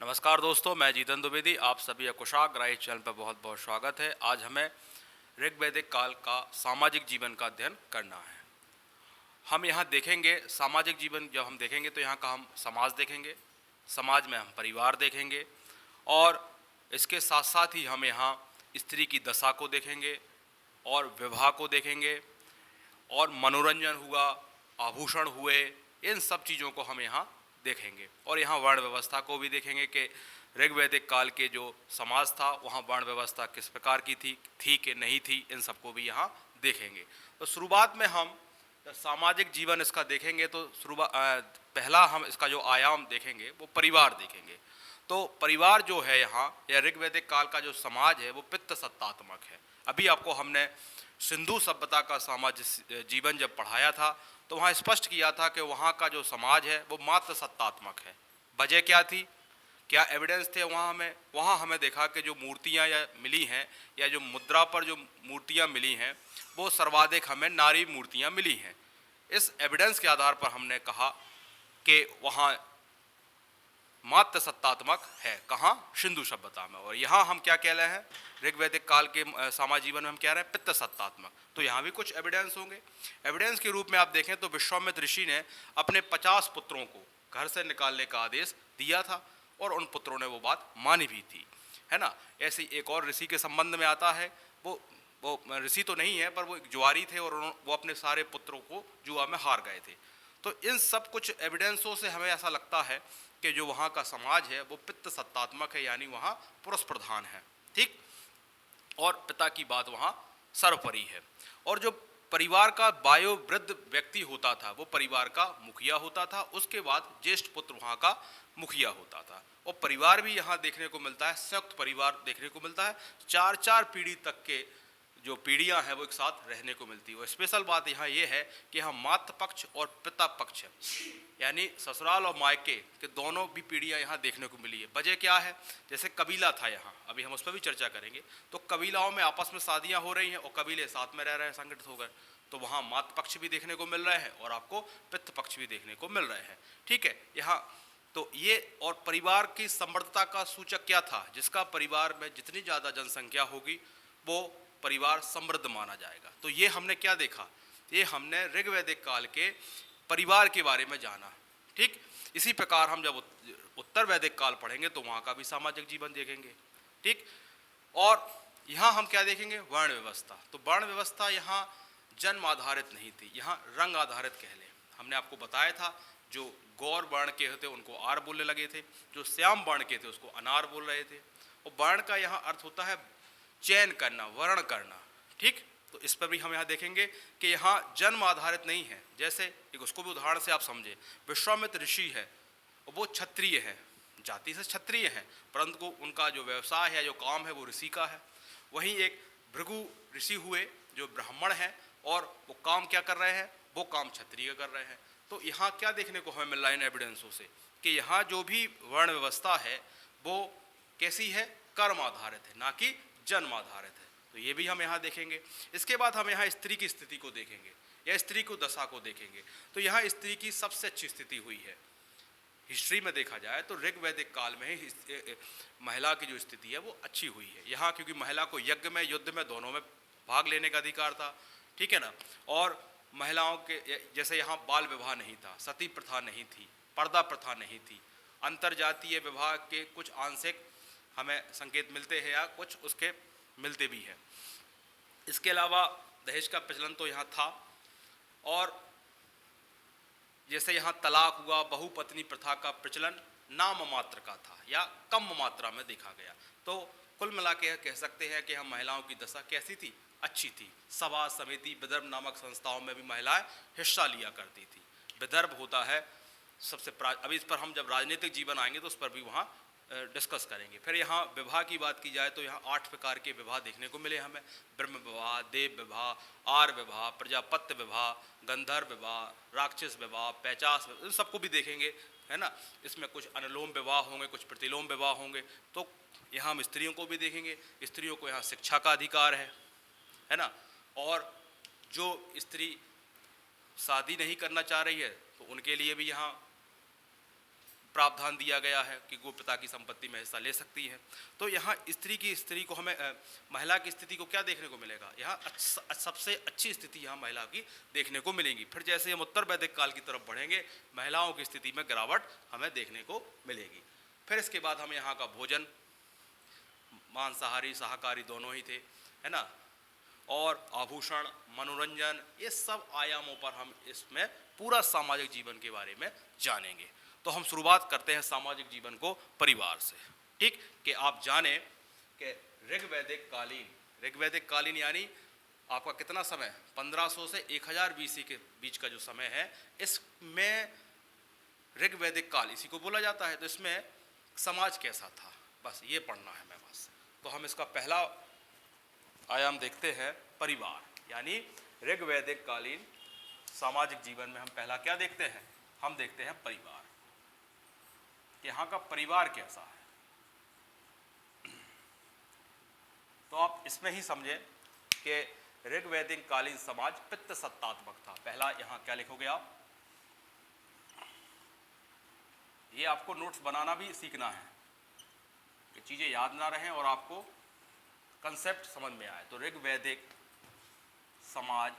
नमस्कार दोस्तों, मैं जीतन द्विवेदी। आप सभी का कुशाग्र चैनल पर बहुत बहुत स्वागत है। आज हमें ऋग्वैदिक काल का सामाजिक जीवन का अध्ययन करना है। हम यहाँ देखेंगे सामाजिक जीवन, जब हम देखेंगे तो यहाँ का हम समाज देखेंगे, समाज में हम परिवार देखेंगे और इसके साथ साथ ही हम यहाँ स्त्री की दशा को देखेंगे और विवाह को देखेंगे और मनोरंजन हुआ, आभूषण हुए, इन सब चीज़ों को हम यहाँ देखेंगे। और यहाँ वर्ण व्यवस्था को भी देखेंगे कि ऋग्वैदिक काल के जो समाज था वहाँ वर्ण व्यवस्था किस प्रकार की थी कि नहीं थी, इन सबको भी यहाँ देखेंगे। तो शुरुआत में हम जब सामाजिक जीवन इसका देखेंगे तो पहला हम इसका जो आयाम देखेंगे वो परिवार देखेंगे। तो परिवार जो है यहाँ या ऋग्वैदिक काल का जो समाज है वो पित्त सत्तात्मक है। अभी आपको हमने सिंधु सभ्यता का सामाजिक जीवन जब पढ़ाया था तो वहाँ स्पष्ट किया था कि वहाँ का जो समाज है वो मात्र सत्तात्मक है। वजह क्या थी, क्या एविडेंस थे वहाँ हमें देखा कि जो मूर्तियाँ या मिली हैं या जो मुद्रा पर जो मूर्तियाँ मिली हैं वो सर्वाधिक हमें नारी मूर्तियाँ मिली हैं। इस एविडेंस के आधार पर हमने कहा कि वहाँ मात्र सत्तात्मक है। कहाँ? सिंधु सभ्यता में। और यहाँ हम क्या कह रहे हैं, ऋग्वैदिक काल के सामाजिक जीवन में हम कह रहे हैं पित्त सत्तात्मक। तो यहाँ भी कुछ एविडेंस होंगे। एविडेंस के रूप में आप देखें तो विश्वामित्र ऋषि ने अपने 50 पुत्रों को घर से निकालने का आदेश दिया था और उन पुत्रों ने वो बात मानी भी थी, है ना। ऐसे एक और ऋषि के संबंध में आता है, वो ऋषि तो नहीं है पर वो एक जुआरी थे और वो अपने सारे पुत्रों को जुआ में हार गए थे। तो इन सब कुछ एविडेंसों से हमें ऐसा लगता है कि जो वहाँ का समाज है वो पित्त सत्तात्मक है, यानी वहाँ पुरुष प्रधान है, ठीक। और पिता की बात वहाँ सर्वोपरि है। और जो परिवार का वयोवृद्ध व्यक्ति होता था वो परिवार का मुखिया होता था, उसके बाद ज्येष्ठ पुत्र वहाँ का मुखिया होता था। और परिवार भी यहाँ देखने को मिलता है, संयुक्त परिवार देखने को मिलता है। 4-4 पीढ़ी तक के जो पीढ़ियां हैं वो एक साथ रहने को मिलती है। और स्पेशल बात यहाँ ये है कि यहाँ मातृ पक्ष और पिता पक्ष है, यानी ससुराल और मायके के दोनों भी पीढ़ियां यहाँ देखने को मिली है। वजह क्या है, जैसे कबीला था यहाँ, अभी हम उस पर भी चर्चा करेंगे। तो कबीलाओं में आपस में शादियाँ हो रही हैं और कबीले साथ में रह रहे हैं, संगठित हो गए। तो वहाँ मातृ पक्ष भी देखने को मिल रहे हैं और आपको पितृ पक्ष भी देखने को मिल रहे हैं, ठीक है। यहाँ तो ये और परिवार की समृद्धता का सूचक क्या था, जिसका परिवार में जितनी ज़्यादा जनसंख्या होगी वो परिवार समृद्ध माना जाएगा। तो ये हमने क्या देखा, ये हमने ऋग्वैदिक काल के परिवार के बारे में जाना, ठीक। इसी प्रकार हम जब उत्तर वैदिक काल पढ़ेंगे तो वहाँ का भी सामाजिक जीवन देखेंगे, ठीक। और यहाँ हम क्या देखेंगे, वर्ण व्यवस्था। तो वर्ण व्यवस्था यहाँ जन्म आधारित नहीं थी, यहाँ रंग आधारित कह लें। हमने आपको बताया था जो गौर वर्ण के थे उनको आर बोलने लगे थे, जो श्याम वर्ण के थे उसको अनार बोल रहे थे। और वर्ण का यहाँ अर्थ होता है चयन करना, वर्ण करना, ठीक। तो इस पर भी हम यहाँ देखेंगे कि यहाँ जन्म आधारित नहीं है। जैसे एक उसको भी उदाहरण से आप समझे, विश्वामित्र ऋषि है वो क्षत्रिय है, जाति से क्षत्रिय है, परंतु उनका जो व्यवसाय है, जो काम है वो ऋषि का है। वहीं एक भृगु ऋषि हुए जो ब्राह्मण है और वो काम क्या कर रहे हैं, वो काम क्षत्रिय कर रहे हैं। तो यहाँ क्या देखने को हमें मिल रहा है इन एविडेंसों से कि यहाँ जो भी वर्ण व्यवस्था है वो कैसी है, कर्म आधारित है, ना कि जन्म आधारित है। तो ये भी हम यहाँ देखेंगे। इसके बाद हम यहाँ स्त्री की स्थिति को देखेंगे या स्त्री को दशा को देखेंगे। तो यहाँ स्त्री की सबसे अच्छी स्थिति हुई है। हिस्ट्री में देखा जाए तो ऋग्वैदिक काल में ही महिला की जो स्थिति है वो अच्छी हुई है यहाँ, क्योंकि महिला को यज्ञ में, युद्ध में, दोनों में भाग लेने का अधिकार था, ठीक है ना। और महिलाओं के जैसे यहाँ बाल विवाह नहीं था, सती प्रथा नहीं थी, पर्दा प्रथा नहीं थी, अंतरजातीय विवाह के कुछ आंशिक हमें संकेत मिलते हैं या कुछ उसके मिलते भी हैं। इसके अलावा दहेज का प्रचलन तो यहाँ था। और जैसे यहाँ तलाक हुआ, बहुपत्नी प्रथा का प्रचलन नाम मात्र का था या कम मात्रा में देखा गया। तो कुल मिला के कह सकते हैं कि हम महिलाओं की दशा कैसी थी, अच्छी थी। सभा, समिति, विदर्भ नामक संस्थाओं में भी महिलाएं हिस्सा लिया करती थी। विदर्भ होता है सबसे अभी इस पर हम जब राजनीतिक जीवन आएंगे तो उस पर भी वहाँ डिस्कस करेंगे। फिर यहाँ विवाह की बात की जाए तो यहाँ 8 प्रकार के विवाह देखने को मिले हमें। ब्रह्म विवाह, देव विवाह, आर विवाह, प्रजापत्य विवाह, गंधर्व विवाह, राक्षस विवाह, पैचास विवाह, इन सबको भी देखेंगे, है ना। इसमें कुछ अनुलोम विवाह होंगे, कुछ प्रतिलोम विवाह होंगे। तो यहाँ हम स्त्रियों को भी देखेंगे। स्त्रियों को यहाँ शिक्षा का अधिकार है ना। और जो स्त्री शादी नहीं करना चाह रही है तो उनके लिए भी यहाँ प्रावधान दिया गया है कि वो पिता की संपत्ति में हिस्सा ले सकती है। तो यहाँ स्त्री को हमें महिला की स्थिति को क्या देखने को मिलेगा, यहाँ सबसे अच्छी स्थिति यहाँ महिला की देखने को मिलेगी। फिर जैसे हम उत्तर वैदिक काल की तरफ बढ़ेंगे, महिलाओं की स्थिति में गिरावट हमें देखने को मिलेगी। फिर इसके बाद हम यहाँ का भोजन, मांसाहारी शाकाहारी दोनों ही थे, है ना, और आभूषण, मनोरंजन, ये सब आयामों पर हम इसमें पूरा सामाजिक जीवन के बारे में जानेंगे। तो हम शुरुआत करते हैं सामाजिक जीवन को परिवार से। ठीक, कि आप जाने कि ऋग्वैदिक कालीन यानी आपका कितना समय, 1500 से 1000 BC के बीच का जो समय है, इसमें ऋग्वैदिक काल इसी को बोला जाता है। तो इसमें समाज कैसा था, बस ये पढ़ना है हमें बस। तो हम इसका पहला आयाम देखते हैं, परिवार, यानी ऋग्वैदिक कालीन सामाजिक जीवन में हम पहला क्या देखते हैं, हम देखते हैं परिवार, कि यहाँ का परिवार कैसा है। तो आप इसमें ही समझें कि ऋग्वैदिक कालीन समाज पित्त सत्तात्मक था। पहला यहाँ क्या लिखोगे आप, ये आपको नोट्स बनाना भी सीखना है कि चीजें याद ना रहें और आपको कंसेप्ट समझ में आए। तो ऋग्वैदिक समाज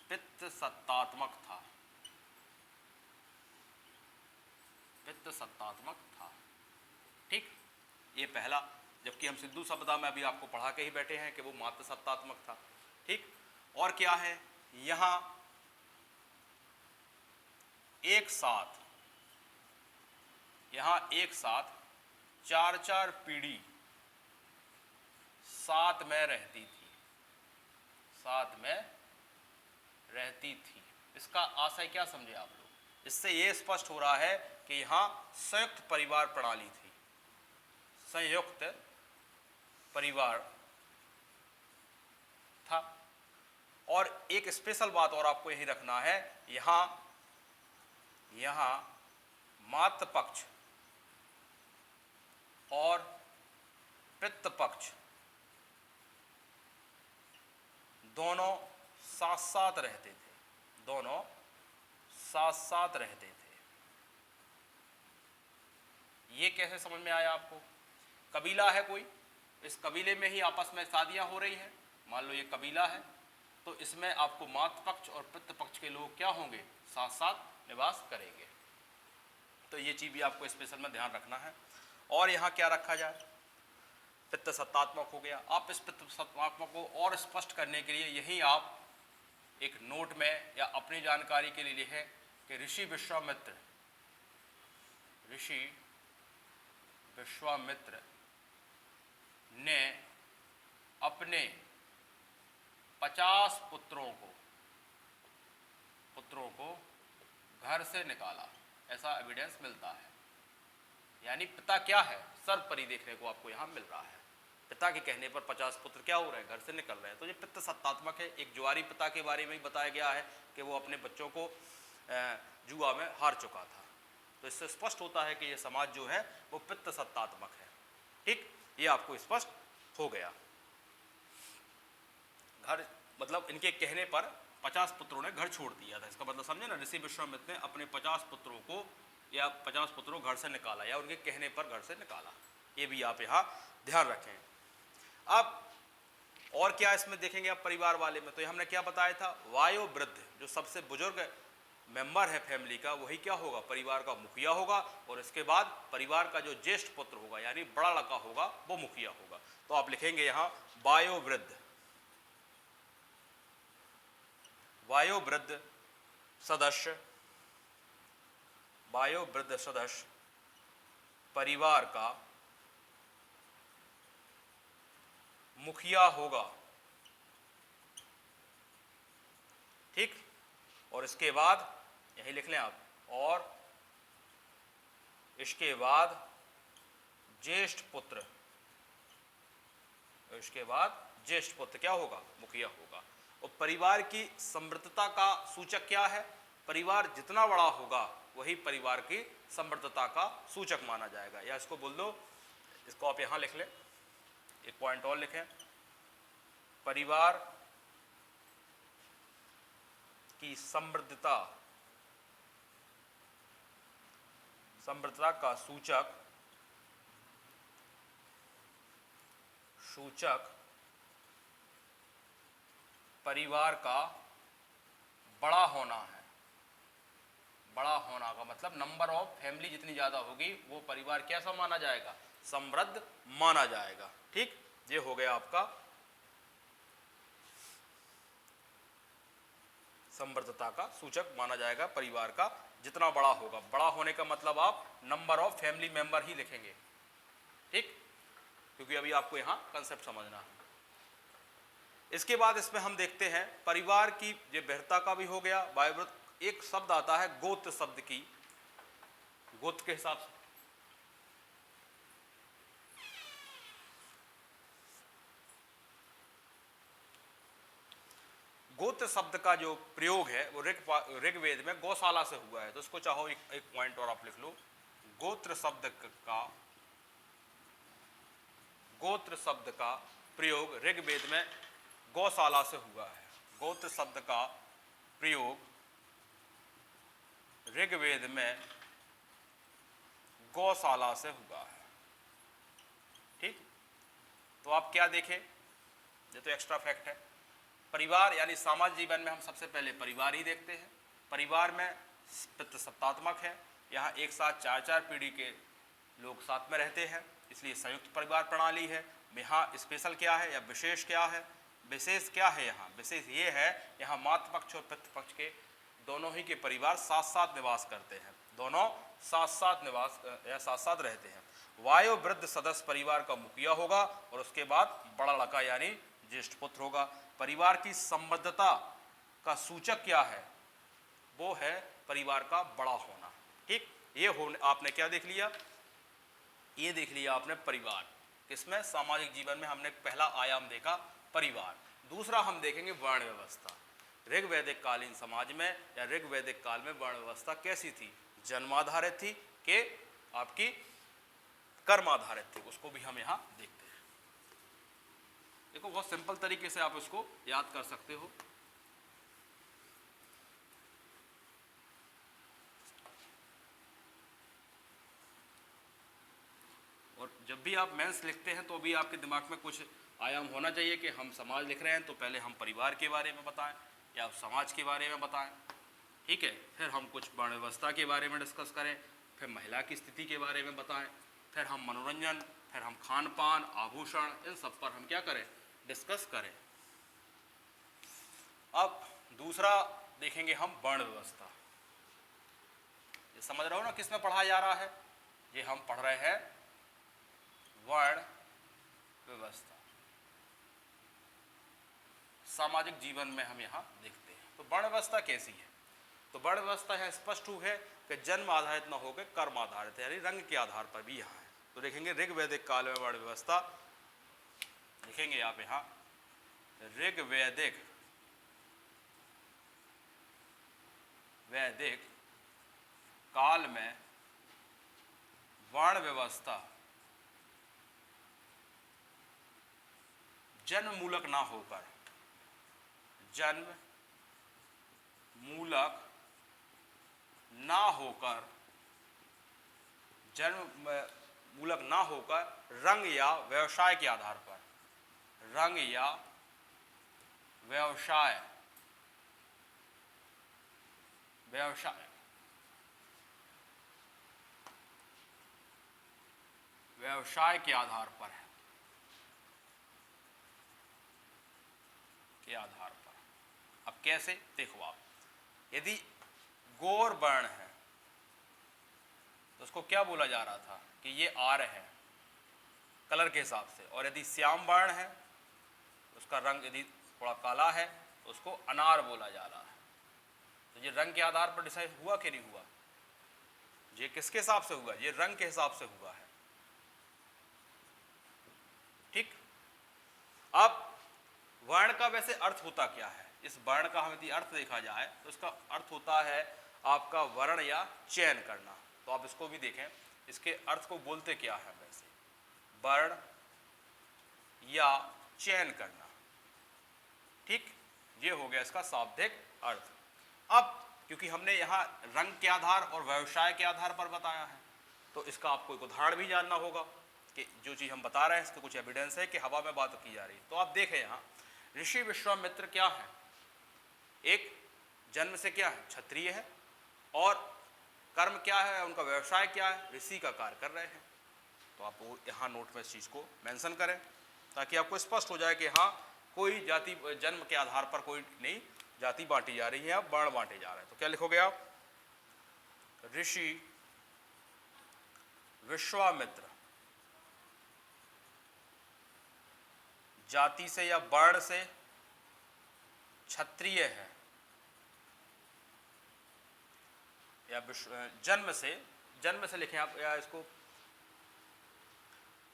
पित्त सत्तात्मक था, पित्त सत्तात्मक था। ठीक, ये पहला, जबकि हम सिद्धू सभ्यता में अभी आपको पढ़ा के ही बैठे हैं कि वो मात्र सत्तात्मक था। ठीक, और क्या है, यहां एक साथ 4-4 पीढ़ी साथ में रहती थी। इसका आशय क्या समझे आप लोग, इससे यह स्पष्ट हो रहा है कि यहां संयुक्त परिवार प्रणाली थी, संयुक्त परिवार था। और एक स्पेशल बात और आपको यही रखना है, यहां मातृ पक्ष और पितृ पक्ष दोनों साथ साथ रहते थे। ये कैसे समझ में आया आपको, कबीला है कोई, इस कबीले में ही आपस में शादियां हो रही हैं, मान लो ये कबीला है, तो इसमें आपको मातृ पक्ष और पितृ पक्ष के लोग क्या होंगे, साथ साथ निवास करेंगे। तो ये चीज भी आपको स्पेशल में ध्यान रखना है। और यहाँ क्या रखा जाए, पित्त सत्तात्मक हो गया। आप इस पित्त सत्तात्मक को और स्पष्ट करने के लिए यही आप एक नोट में या अपनी जानकारी के लिए लिखें कि ऋषि विश्वामित्र ने अपने 50 पुत्रों को घर से निकाला, ऐसा एविडेंस मिलता है। यानी पिता क्या है, सर्वपरि देखने को आपको यहाँ मिल रहा है। पिता के कहने पर 50 पुत्र क्या हो रहे हैं, घर से निकल रहे हैं। तो ये पित्त सत्तात्मक है। एक जुआरी पिता के बारे में ही बताया गया है कि वो अपने बच्चों को जुआ में हार चुका था। तो इससे स्पष्ट होता है कि ये समाज जो है वो पित्त सत्तात्मक है। ठीक, ये आपको स्पष्ट हो गया। घर मतलब इनके कहने पर 50 पुत्रों ने घर छोड़ दिया था, इसका मतलब समझे ना, ऋषि विश्वामित्र ने अपने 50 पुत्रों को या 50 पुत्रों को घर से निकाला या उनके कहने पर घर से निकाला। ये भी आप यहाँ ध्यान रखें। अब और क्या इसमें देखेंगे आप परिवार वाले में, तो हमने क्या बताया था, वयोवृद्ध जो सबसे बुजुर्ग मेंबर है फैमिली का, वही क्या होगा, परिवार का मुखिया होगा। और इसके बाद परिवार का जो ज्येष्ठ पुत्र होगा यानी बड़ा लड़का होगा वो मुखिया होगा। तो आप लिखेंगे यहाँ वयोवृद्ध सदस्य परिवार का मुखिया होगा। ठीक, और इसके बाद यही लिख लें आप, और इसके बाद ज्येष्ठ पुत्र क्या होगा, मुखिया होगा। और परिवार की समृद्धता का सूचक क्या है, परिवार जितना बड़ा होगा वही परिवार की समृद्धता का सूचक माना जाएगा। या इसको बोल दो, इसको आप यहां लिख लें, एक पॉइंट और लिखें, परिवार की समृद्धता संप्रभुता का सूचक परिवार का बड़ा होना है। बड़ा होना का मतलब नंबर ऑफ फैमिली जितनी ज्यादा होगी वो परिवार कैसा माना जाएगा, समृद्ध माना जाएगा। ठीक, ये हो गया आपका समृद्धता का सूचक माना जाएगा परिवार का जितना बड़ा होगा। बड़ा होने का मतलब आप नंबर ऑफ फैमिली मेंबर ही लिखेंगे। ठीक, क्योंकि अभी आपको यहां कंसेप्ट समझना है। इसके बाद इसमें हम देखते हैं परिवार की ये बेहरता का भी हो गया। वायुवृत्त एक शब्द आता है गोत्र शब्द की, गोत्र के हिसाब से गोत्र शब्द का जो प्रयोग है वो ऋग्वेद में गौशाला से हुआ है। तो इसको चाहो एक पॉइंट और आप लिख लो। गोत्र शब्द का प्रयोग ऋग्वेद में गौशाला से हुआ है। गोत्र शब्द का प्रयोग ऋग्वेद में गौशाला से हुआ है। ठीक, तो आप क्या देखें, ये तो एक्स्ट्रा फैक्ट है। परिवार यानी सामाजिक जीवन में हम सबसे पहले परिवार ही देखते हैं। परिवार में पितृसत्तात्मक है, यहाँ एक साथ चार चार पीढ़ी के लोग साथ में रहते हैं, इसलिए संयुक्त परिवार प्रणाली है। यहाँ स्पेशल क्या है या विशेष क्या है, विशेष क्या है, यहाँ विशेष ये है यहाँ मातृ पक्ष और पितृ पक्ष के दोनों ही के परिवार साथ साथ निवास करते हैं, दोनों साथ साथ निवास या साथ साथ रहते हैं। वायु वृद्ध सदस्य परिवार का मुखिया होगा और उसके बाद बड़ा लड़का यानी ज्येष्ठ पुत्र होगा। परिवार की समृद्धता का सूचक क्या है, वो है परिवार का बड़ा होना। ठीक, ये होने आपने क्या देख लिया, ये देख लिया आपने परिवार। किसमें, सामाजिक जीवन में हमने पहला आयाम देखा परिवार। दूसरा हम देखेंगे वर्ण व्यवस्था। ऋग्वैदिक कालीन समाज में या ऋग्वैदिक काल में वर्ण व्यवस्था कैसी थी, जन्माधारित थी कि आपकी कर्म आधारित थी, उसको भी हम यहाँ देखते हैं। देखो बहुत सिंपल तरीके से आप इसको याद कर सकते हो। और जब भी आप मेंस लिखते हैं तो भी आपके दिमाग में कुछ आयाम होना चाहिए कि हम समाज लिख रहे हैं तो पहले हम परिवार के बारे में बताएं या समाज के बारे में बताएं। ठीक है, फिर हम कुछ वर्ण व्यवस्था के बारे में डिस्कस करें, फिर महिला की स्थिति के बारे में बताएं, फिर हम मनोरंजन, फिर हम खान पान, आभूषण, इन सब पर हम क्या करें, डिस्कस करें। अब दूसरा देखेंगे हम वर्ण व्यवस्था। ये समझ रहे हो ना किसमें पढ़ाया जा रहा है, ये हम पढ़ रहे हैं वर्ण व्यवस्था। सामाजिक जीवन में हम यहाँ देखते हैं। तो वर्ण व्यवस्था कैसी है, तो वर्ण व्यवस्था है स्पष्ट है कि जन्म आधारित न होकर कर्म आधारित है, यानी रंग के आधार पर भी यहाँ है। तो देखेंगे ऋग्वैदिक काल में वर्ण व्यवस्था, देखेंगे आप यहाँ ऋग्वैदिक काल में वर्ण व्यवस्था जन्म मूलक ना होकर, जन्म मूलक ना होकर, जन्म मूलक ना होकर रंग या व्यवसाय के आधार पर, रंग या व्यवसाय के आधार पर है, के आधार पर। अब कैसे, देखो आप, यदि गौर वर्ण है तो उसको क्या बोला जा रहा था कि ये आर्य है कलर के हिसाब से, और यदि श्याम वर्ण है उसका रंग यदि थोड़ा काला है तो उसको अनार बोला जा रहा है। तो ये रंग के आधार पर डिसाइड हुआ कि नहीं हुआ, ये किसके हिसाब से हुआ, ये रंग के हिसाब से हुआ है। ठीक, अब वर्ण का वैसे अर्थ होता क्या है, इस वर्ण का हम यदि अर्थ देखा जाए तो इसका अर्थ होता है आपका वर्ण या चयन करना। तो आप इसको भी देखें, इसके अर्थ को बोलते क्या है वैसे, वर्ण या चयन करना। ठीक, ये हो गया इसका शाब्दिक अर्थ। अब क्योंकि हमने यहाँ रंग के आधार और व्यवसाय के आधार पर बताया है, तो इसका आपको एक उदाहरण भी जानना होगा कि जो चीज़ हम बता रहे हैं इसका कुछ एविडेंस है कि हवा में बात की जा रही है। तो आप देखें यहाँ ऋषि विश्वामित्र क्या है, एक जन्म से क्या है, क्षत्रिय है, और कर्म क्या है, उनका व्यवसाय क्या है, ऋषि का कार्य कर रहे हैं। तो आप वो यहाँ नोट में इस चीज़ को मेंशन करें ताकि आपको स्पष्ट हो जाए कि हाँ कोई जाति जन्म के आधार पर कोई नहीं जाति बांटी जा रही है, अब वर्ण बांटे जा रहे हैं। तो क्या लिखोगे आप, ऋषि विश्वामित्र जाति से या वर्ण से क्षत्रिय है, या जन्म से लिखें आप, या इसको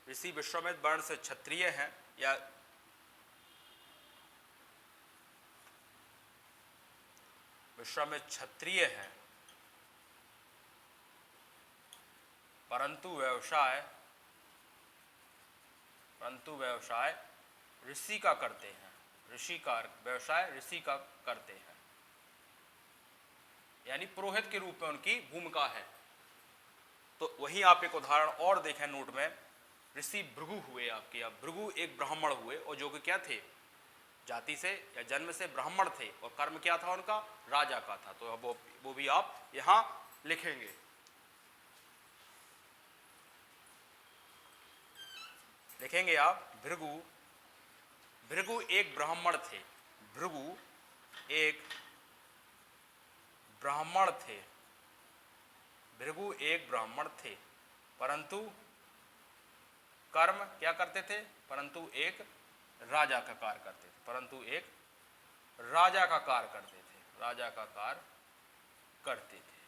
ऋषि विश्वामित्र वर्ण से क्षत्रिय है, या विश्वामित्र क्षत्रिय है परंतु व्यवसाय ऋषि का करते हैं, व्यवसाय ऋषि का करते हैं, यानी पुरोहित के रूप में उनकी भूमिका है। तो वहीं आप एक उदाहरण और देखें नोट में, ऋषि भृगु हुए आपके, अब भृगु एक ब्राह्मण हुए और जो कि क्या थे, जाति से या जन्म से ब्राह्मण थे, और कर्म क्या था उनका, राजा का था। तो अब वो भी आप यहां लिखेंगे। लिखेंगे आप भृगु एक ब्राह्मण थे, भृगु एक ब्राह्मण थे, परंतु कर्म क्या करते थे, परंतु एक राजा का कार्य करते थे,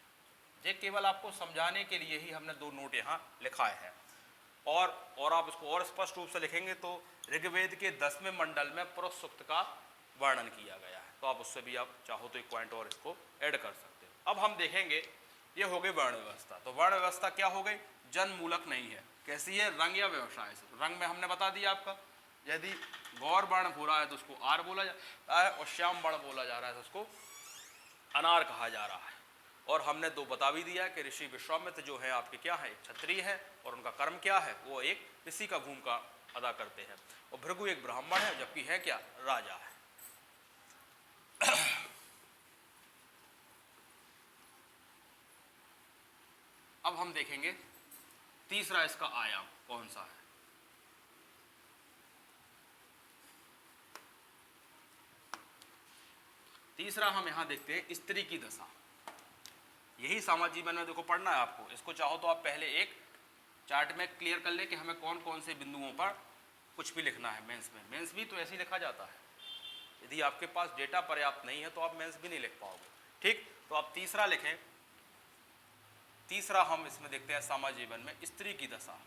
ये केवल आपको समझाने के लिए ही हमने दो नोट यहाँ लिखा है। और आप इसको और स्पष्ट रूप से लिखेंगे तो ऋग्वेद के 10वें मंडल में पुरुष सूक्त का वर्णन किया गया है, तो आप उससे भी आप चाहो तो एक पॉइंट और इसको ऐड कर सकते हो। अब हम देखेंगे, ये हो गई वर्ण व्यवस्था। तो वर्ण व्यवस्था क्या हो गई, जन्म मूलक नहीं है। कैसी है, रंग या व्यवसाय से। रंग में हमने बता दिया आपका, यदि गौर वर्ण हो रहा है तो उसको आर बोला जाता है, और श्याम वर्ण बोला जा रहा है तो उसको अनार कहा जा रहा है। और हमने दो बता भी दिया कि ऋषि विश्वामित्र जो है आपके क्या है, क्षत्रिय है, और उनका कर्म क्या है, वो एक ऋषि का भूमिका अदा करते हैं, और भृगु एक ब्राह्मण है, जबकि है क्या, राजा है। अब हम देखेंगे तीसरा इसका आयाम कौन सा है। तीसरा हम यहां देखते हैं स्त्री की दशा। यही सामाजिक जीवन में देखो पढ़ना है आपको। इसको चाहो तो आप पहले एक चार्ट में क्लियर कर ले कि हमें कौन कौन से बिंदुओं पर कुछ भी लिखना है। मेंस भी तो ऐसे ही लिखा जाता है। यदि आपके पास डेटा पर्याप्त नहीं है तो आप मेंस भी नहीं लिख पाओगे। ठीक, तो आप तीसरा लिखें। तीसरा हम इसमें देखते हैं सामाजिक जीवन में स्त्री की दशा।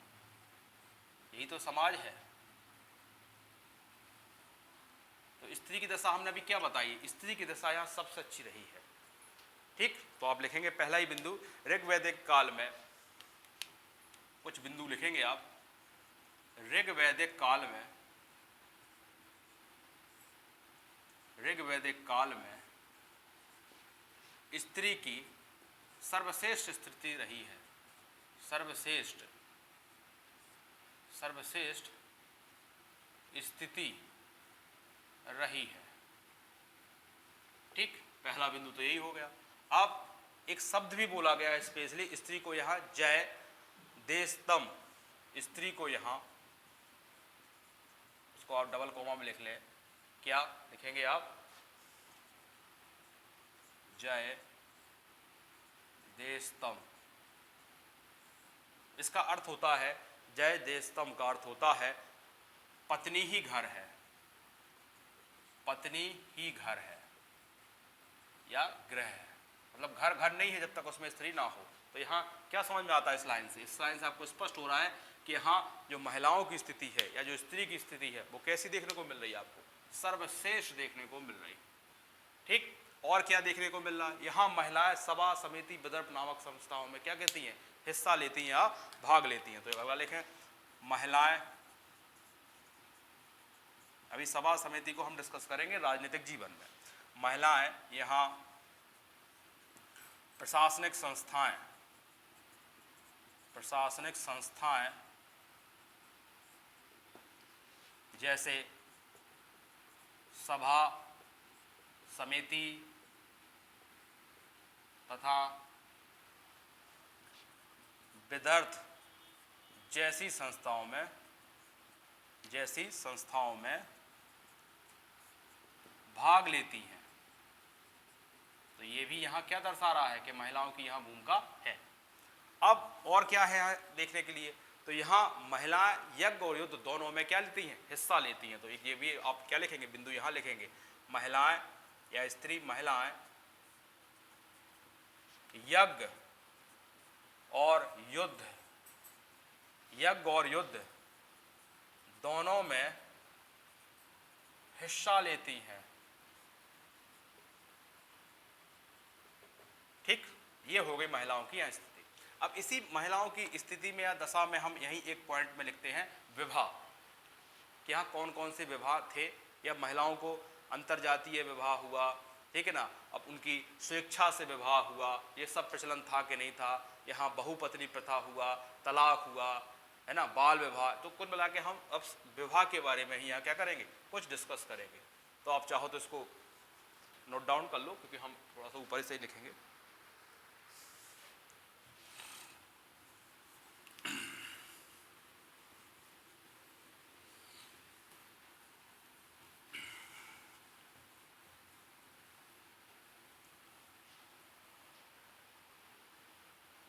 यही तो समाज है। तो स्त्री की दशा हमने अभी क्या बताई, स्त्री की दशा यहाँ सबसे अच्छी रही है। ठीक, तो आप लिखेंगे पहला ही बिंदु, ऋग्वैदिक काल में कुछ बिंदु लिखेंगे आप। ऋग्वैदिक काल में स्त्री की सर्वश्रेष्ठ स्थिति रही है। सर्वश्रेष्ठ स्थिति रही है। ठीक, पहला बिंदु तो यही हो गया। अब एक शब्द भी बोला गया है स्पेशली स्त्री को, यहां जय देशतम, स्त्री को यहां, उसको आप डबल कोमा में लिख लें। क्या लिखेंगे आप, जय देशतम। इसका अर्थ होता है, जय देशतम का अर्थ होता है पत्नी ही घर है, पत्नी ही घर है या गृह है। मतलब घर घर नहीं है जब तक उसमें स्त्री ना हो। तो यहाँ क्या समझ में आता है इस लाइन से? इस लाइन से आपको स्पष्ट हो रहा है कि यहाँ जो महिलाओं की स्थिति है या जो स्त्री की स्थिति है वो कैसी देखने को मिल रही है आपको, सर्वश्रेष्ठ देखने को मिल रही। ठीक, और क्या देखने को मिल रहा है, यहाँ महिलाएं सभा समिति विदर्भ नामक संस्थाओं में क्या कहती हैं, हिस्सा लेती हैं या भाग लेती हैं। तो अगला लिखें, महिलाएं, अभी सभा समिति को हम डिस्कस करेंगे राजनीतिक जीवन में। महिलाएं यहाँ प्रशासनिक प्रशासनिक संस्थाएं जैसे सभा, समिति तथा विदर्थ जैसी संस्थाओं में भाग लेती हैं। तो ये भी यहाँ क्या दर्शा रहा है कि महिलाओं की यहाँ भूमिका है। अब और क्या है देखने के लिए, तो यहाँ महिलाएं यज्ञ और युद्ध दोनों में क्या लेती हैं, हिस्सा लेती हैं। तो ये भी आप क्या लिखेंगे, बिंदु यहाँ लिखेंगे, महिलाएं या स्त्री महिलाएं यज्ञ और युद्ध दोनों में हिस्सा लेती हैं। ठीक, ये हो गई महिलाओं की यहाँ स्थिति। अब इसी महिलाओं की स्थिति में या दशा में हम यही एक पॉइंट में लिखते हैं विवाह, कि यहाँ कौन कौन से विवाह थे, या महिलाओं को अंतरजातीय विवाह हुआ, ठीक है ना, अब उनकी स्वेच्छा से विवाह हुआ, ये सब प्रचलन था कि नहीं था, यहाँ बहुपत्नी प्रथा हुआ, तलाक हुआ, है ना, बाल विवाह। तो कुल मिला के हम अब विवाह के बारे में ही यहाँ क्या करेंगे, कुछ डिस्कस करेंगे। तो आप चाहो तो इसको नोट डाउन कर लो, क्योंकि हम थोड़ा सा ऊपर से ही लिखेंगे।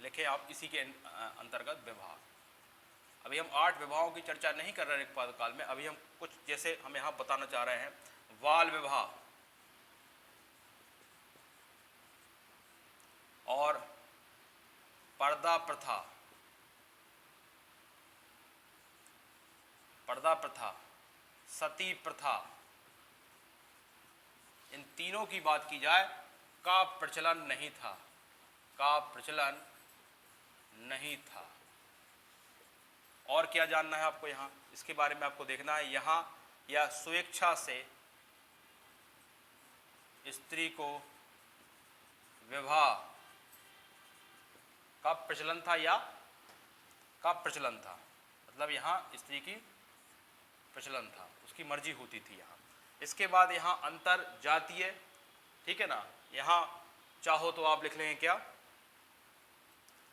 लिखे आप इसी के अंतर्गत विवाह। अभी हम 8 विवाहों की चर्चा नहीं कर रहे हैं ऋग्वेद काल में, अभी हम कुछ जैसे हम यहाँ बताना चाह रहे हैं, बाल विवाह और पर्दा प्रथा, सती प्रथा, इन तीनों की बात की जाए, का प्रचलन नहीं था। और क्या जानना है आपको यहाँ, इसके बारे में आपको देखना है, यहाँ या स्वेच्छा से स्त्री को विवाह का प्रचलन था या का प्रचलन था, मतलब यहाँ स्त्री की प्रचलन था, उसकी मर्जी होती थी यहाँ। इसके बाद यहाँ अंतर जातीय, ठीक है ना, यहाँ चाहो तो आप लिख लेंगे क्या,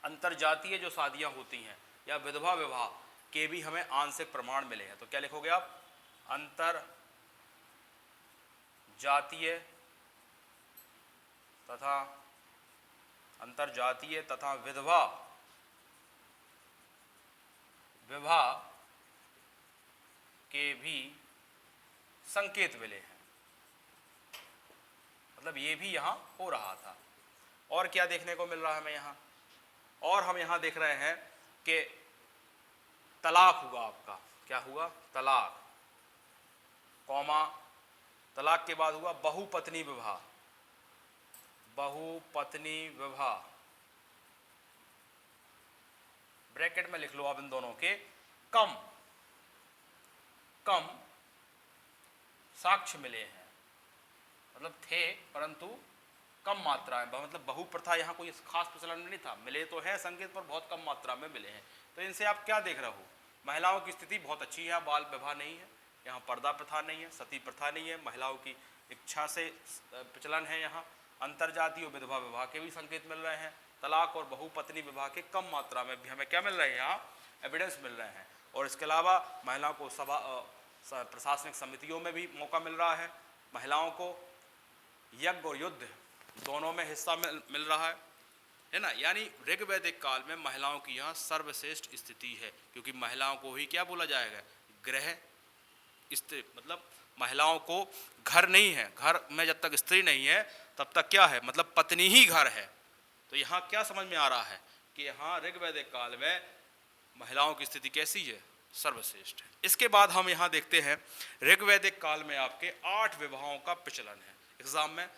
अंतर जातीय जो शादियाँ होती हैं या विधवा विवाह के भी हमें आंशिक प्रमाण मिले हैं। तो क्या लिखोगे आप, अंतर जातीय तथा विधवा विवाह के भी संकेत मिले हैं, मतलब ये भी यहाँ हो रहा था। और क्या देखने को मिल रहा है हमें यहाँ, और हम यहाँ देख रहे हैं कि तलाक हुआ आपका, क्या हुआ, तलाक, कौमा, तलाक के बाद हुआ बहुपत्नी विवाह, ब्रैकेट में लिख लो आप इन दोनों के, कम साक्ष्य मिले हैं, मतलब थे परंतु कम मात्रा में, मतलब बहु प्रथा यहाँ कोई खास प्रचलन नहीं था, मिले तो है संकेत पर बहुत कम मात्रा में मिले हैं। तो इनसे आप क्या देख रहे हो, महिलाओं की स्थिति बहुत अच्छी है, बाल विवाह नहीं है, यहाँ पर्दा प्रथा नहीं है, सती प्रथा नहीं है, महिलाओं की इच्छा से प्रचलन है, यहाँ अंतरजातीय और विधवा विवाह के भी संकेत मिल रहे हैं, तलाक और बहुपत्नी विवाह के कम मात्रा में भी हमें क्या मिल रहे हैं, यहाँ एविडेंस मिल रहे हैं। और इसके अलावा महिलाओं को सभा प्रशासनिक समितियों में भी मौका मिल रहा है, महिलाओं को यज्ञ और युद्ध दोनों में हिस्सा मिल रहा है ना। यानी ऋग्वैदिक काल में महिलाओं की यहाँ सर्वश्रेष्ठ स्थिति है, क्योंकि महिलाओं को ही क्या बोला जाएगा, गृह स्त्री, मतलब महिलाओं को घर नहीं है, घर में जब तक स्त्री नहीं है तब तक क्या है, मतलब पत्नी ही घर है। तो यहाँ क्या समझ में आ रहा है कि यहाँ ऋग्वैदिक काल में महिलाओं की स्थिति कैसी है, सर्वश्रेष्ठ है। इसके बाद हम यहाँ देखते हैं ऋग्वैदिक काल में आपके 8 विवाहों का प्रचलन है। एग्जाम में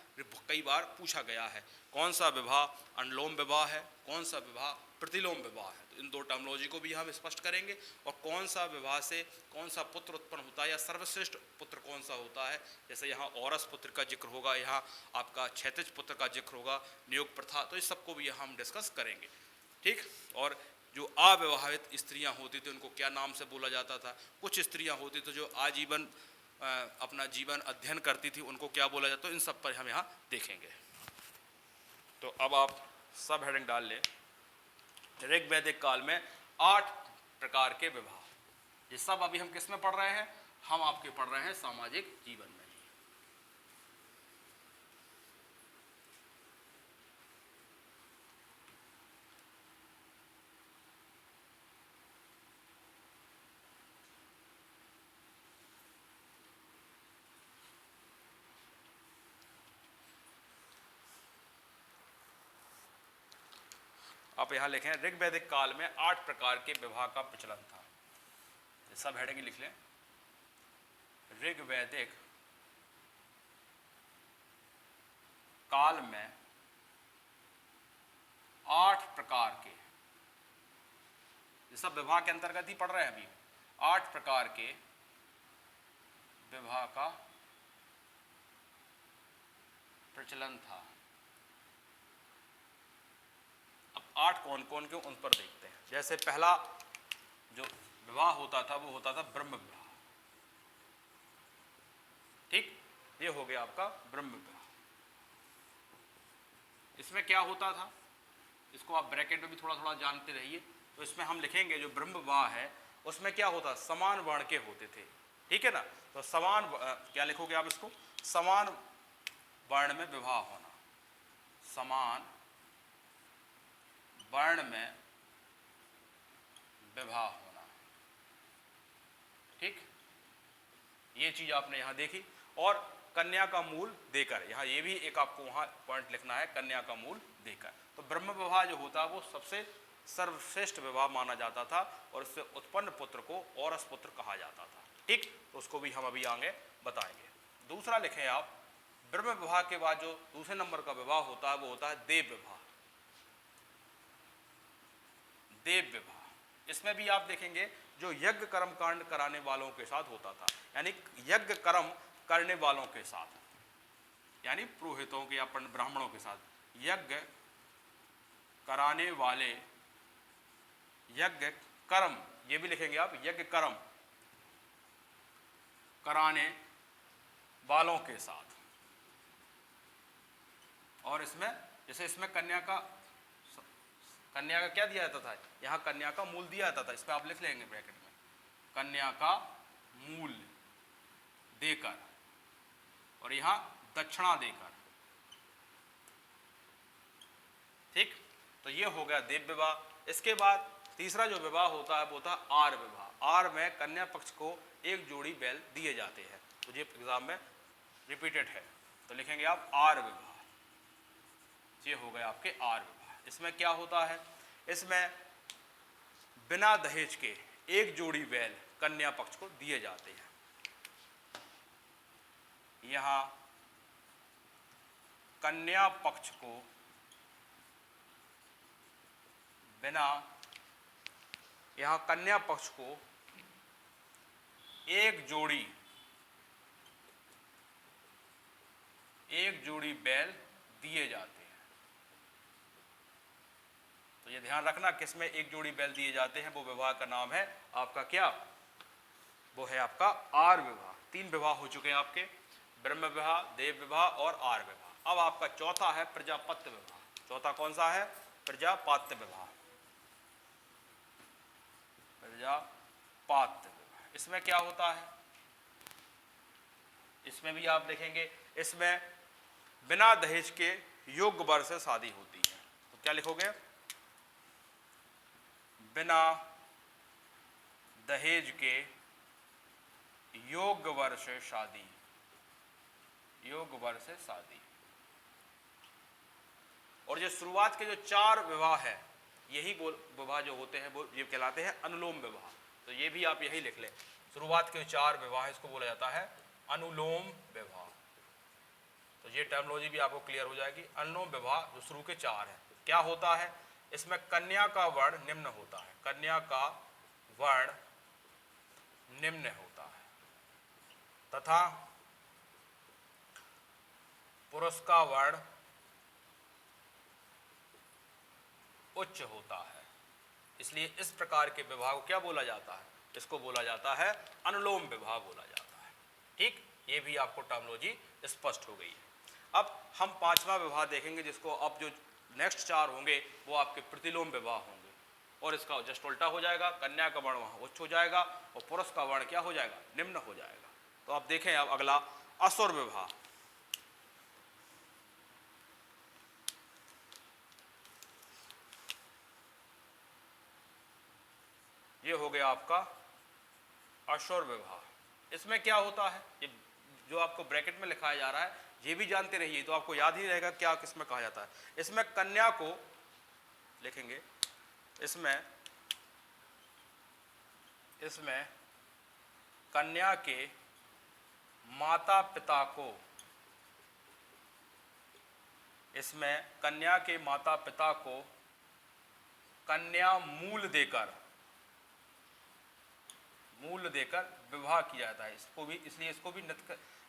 कई बार पूछा गया है, कौन सा विवाह अनुलोम विवाह है, कौन सा विवाह प्रतिलोम विवाह है। तो इन दो टर्मिनोलॉजी को भी हम स्पष्ट करेंगे, और कौन सा विवाह से कौन सा पुत्र उत्पन्न होता है या सर्वश्रेष्ठ पुत्र कौन सा होता है। जैसे यहाँ औरस पुत्र का जिक्र होगा, यहाँ आपका क्षैतिज पुत्र का जिक्र होगा, नियोग प्रथा, तो इस सबको भी यहाँ हम डिस्कस करेंगे, ठीक। और जो अविवाहित स्त्रियां होती थी उनको क्या नाम से बोला जाता था, कुछ स्त्रियां होती थी जो आजीवन अपना जीवन अध्ययन करती थी उनको क्या बोला जाता, इन सब पर हम यहाँ देखेंगे। तो अब आप सब हेडिंग डाल लें। ऋग वैदिक काल में 8 प्रकार के विवाह, ये सब अभी हम किस में पढ़ रहे हैं, हम आपके पढ़ रहे हैं सामाजिक जीवन में। आप यहां लिखें ऋग वैदिक काल में 8 प्रकार के विवाह का प्रचलन था। सब हेडिंग लिख लें। ऋग वैदिक काल में 8 प्रकार के, ये सब विवाह के अंतर्गत ही पढ़ रहे हैं अभी, 8 प्रकार के विवाह का प्रचलन था। अब 8 कौन कौन के उन पर देखते हैं। जैसे पहला जो विवाह होता था वो होता था ब्रह्म विवाह। ठीक, ये हो गया आपका ब्रह्म विवाह। इसमें क्या होता था, इसको आप ब्रैकेट में भी थोड़ा थोड़ा जानते रहिए। तो इसमें हम लिखेंगे जो ब्रह्म विवाह है उसमें क्या होता, समान वर्ण के होते थे। ठीक है ना, तो समान क्या लिखोगे आप इसको, समान वर्ण में विवाह होना, समान वर्ण में विवाह होना। ठीक, ये चीज आपने यहां देखी। और कन्या का मूल देकर, यहां ये भी एक आपको वहां पॉइंट लिखना है, कन्या का मूल देकर। तो ब्रह्म विवाह जो होता है वो सबसे सर्वश्रेष्ठ विवाह माना जाता था और इससे उत्पन्न पुत्र को औरस पुत्र कहा जाता था। ठीक, तो उसको भी हम अभी आगे बताएंगे। दूसरा लिखें आप, ब्रह्म विवाह के बाद जो दूसरे नंबर का विवाह होता है वो होता है देव विवाह। देव विवाह, इसमें भी आप देखेंगे जो यज्ञ कर्म कांड कराने वालों के साथ होता था, यानी यज्ञ कर्म करने वालों के साथ, यानी पुरोहितों के या ब्राह्मणों के साथ, यज्ञ कराने वाले, यज्ञ कर्म, ये भी लिखेंगे आप, यज्ञ कर्म कराने वालों के साथ। और इसमें जैसे इसमें कन्या का क्या दिया जाता था, यहां कन्या का मूल दिया जाता था, इसमें आप लिख लेंगे ब्रैकेट में, कन्या का मूल देकर और यहां दक्षिणा देकर। ठीक, तो ये हो गया देव विवाह। इसके बाद तीसरा जो विवाह होता है वो होता है आर विवाह। आर में कन्या पक्ष को एक जोड़ी बैल दिए जाते हैं, तो ये एग्जाम में रिपीटेड है, तो लिखेंगे आप आर विवाह। ये हो गया आपके आर विवाह। इसमें क्या होता है, इसमें बिना दहेज के एक जोड़ी बैल कन्या पक्ष को दिए जाते हैं। यहां कन्या पक्ष को बिना, यहां कन्या पक्ष को एक जोड़ी बैल दिए जाते हैं। तो ये ध्यान रखना, किसमें एक जोड़ी बैल दिए जाते हैं, वो विवाह का नाम है आपका क्या, वो है आपका आर विवाह। 3 विवाह हो चुके हैं आपके, ब्रह्म विवाह, देव विवाह और आर विवाह। अब आपका चौथा है प्रजापत्य विवाह। चौथा कौन सा है, प्रजापात्य विवाह। प्रजापात्य विवाह, इसमें क्या होता है, इसमें भी आप देखेंगे, इसमें बिना दहेज के योग्य वर से शादी होती है। तो क्या लिखोगे, बिना दहेज के योग्य वर से शादी, योग्य वर से शादी। और जो शुरुआत के जो 4 विवाह है, यही विवाह जो होते हैं वो ये कहलाते हैं अनुलोम विवाह। तो ये भी आप यही लिख लें, शुरुआत के 4 विवाह, इसको बोला जाता है अनुलोम विवाह। तो ये टर्मिनोलॉजी भी आपको क्लियर हो जाएगी। अनुलोम विवाह जो शुरू के 4 है, क्या होता है, इसमें कन्या का वर्ण निम्न होता है, कन्या का वर्ण निम्न होता है तथा पुरुष का वर्ण उच्च होता है। इसलिए इस प्रकार के विवाह को क्या बोला जाता है? इसको बोला जाता है अनुलोम विवाह बोला जाता है। ठीक, ये भी आपको टर्मिनोलॉजी स्पष्ट हो गई है। अब हम पांचवा विवाह देखेंगे, जिसको अब जो नेक्स्ट चार होंगे वो आपके प्रतिलोम विवाह होंगे, और इसका जस्ट उल्टा हो जाएगा, कन्या का वर्ण वहाँ उच्च हो जाएगा और पुरुष का वर्ण क्या हो जाएगा? निम्न हो जाएगा। तो आप देखें अब अगला असुर विवाह। ये हो गया आपका असुर विवाह। इसमें क्या होता है, ये जो आपको ब्रैकेट में लिखाया जा रहा है ये भी जानते रहिए तो आपको याद ही रहेगा क्या किसमें कहा जाता है। इसमें कन्या को लिखेंगे, इसमें कन्या के माता पिता को, इसमें कन्या के माता पिता को कन्या मूल देकर विवाह किया जाता है। इसको भी, इसलिए इसको भी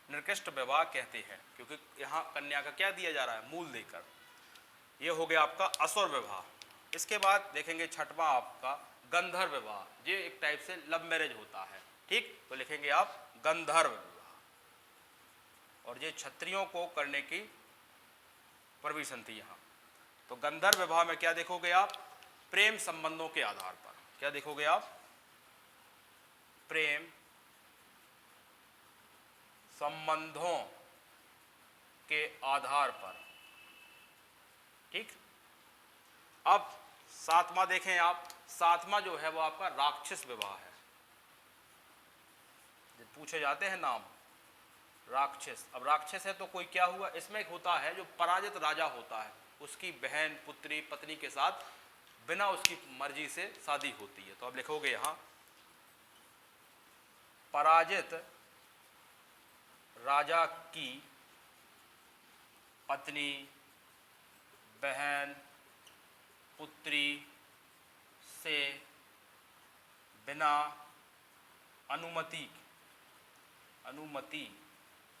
निकृष्ट विवाह कहते हैं, क्योंकि यहाँ कन्या का क्या दिया जा रहा है? मूल देकर। ये हो गया आपका असुर विवाह। इसके बाद देखेंगे छठवां आपका गंधर्व विवाह। ये एक टाइप से लव मैरिज होता है। ठीक, तो लिखेंगे आप गंधर्व विवाह, और ये क्षत्रियों को करने की परमिशन थी यहाँ। तो गंधर्व विवाह में क्या देखोगे आप? प्रेम संबंधों के आधार पर। क्या देखोगे आप? प्रेम संबंधों के आधार पर। ठीक, अब सातवां देखें आप। सातवां जो है वो आपका राक्षस विवाह है। जब पूछे जाते हैं नाम राक्षस, अब राक्षस है तो कोई क्या हुआ? इसमें एक होता है जो पराजित राजा होता है, उसकी बहन, पुत्री, पत्नी के साथ बिना उसकी मर्जी से शादी होती है। तो अब लिखोगे यहां पराजित राजा की पत्नी, बहन, पुत्री से बिना अनुमति